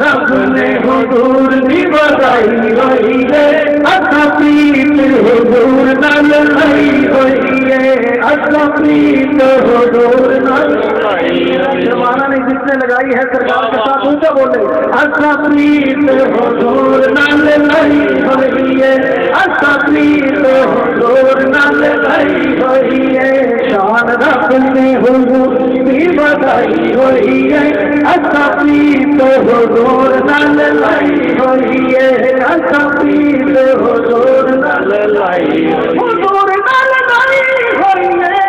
रब ने हुजूर दी बधाई होई है असा प्रीत हुजूर नाल लाई होई है असा प्रीत हुजूर नाल लाई जमाना ने जिसने लगाई है सरकार के साथ ऊंचा बोले असा प्रीत हुजूर नाल लाई होई है असा प्रीत हुजूर नाल लाई होई है शान रब ने हुजूर दी बधाई होई है असा प्रीत हुजूर नाल लाई होई है असा प्रीत हुजूर नाल लाई हुजूर नाल लाई होई है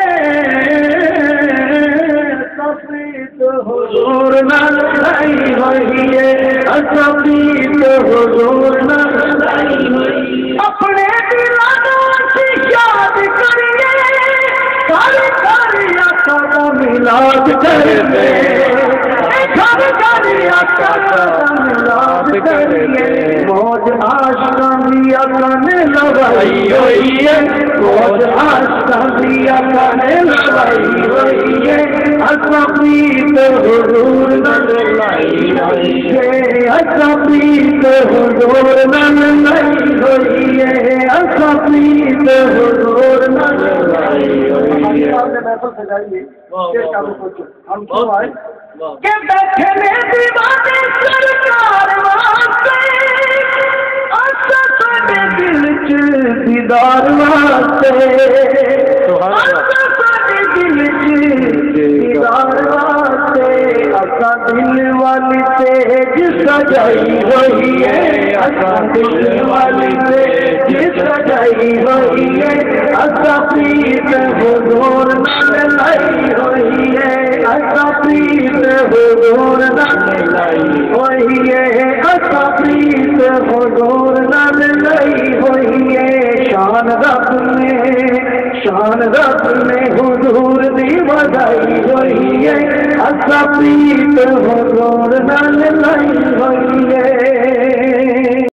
असा प्रीत हुजूर नाल लाई होई है असा प्रीत हुजूर नाल लाई होई अपने दिलां नूं याद करिए सारी सारी आका दा मिलाद करदे सारी सारी आका दा मिलाद करिए मौज आशिकां दी आका ने लगाई होई है मौज आशिकां दी आका ने लगाई होई है असा प्रीत हुजूर नाल लाई होई है असा प्रीत हुजूर नाल लाई होई है असा प्रीत हुजूर नाल लाई होई है हम क्यों आए کہ بیٹھے نے دیوانے سرکار واسطے اچھا ساڈے دل چ دیدار واسطے اچھا ساڈے دل چ دیدار واسطے اچھا دل والی تیج سجائی ہوئی ہے اچھا دل والی تیج سجائی ہوئی ہے اچھا پریت حضور نال لائی ہوئی ہے اچھا پریت حضور نال لائی ہوئی ہے اچھا پریت حضور نال لائی ہوئی ہے شان رب نے حضور دی بڑھائی ہوئی ہے اچھا پریت حضور نال لائی ہوئی ہے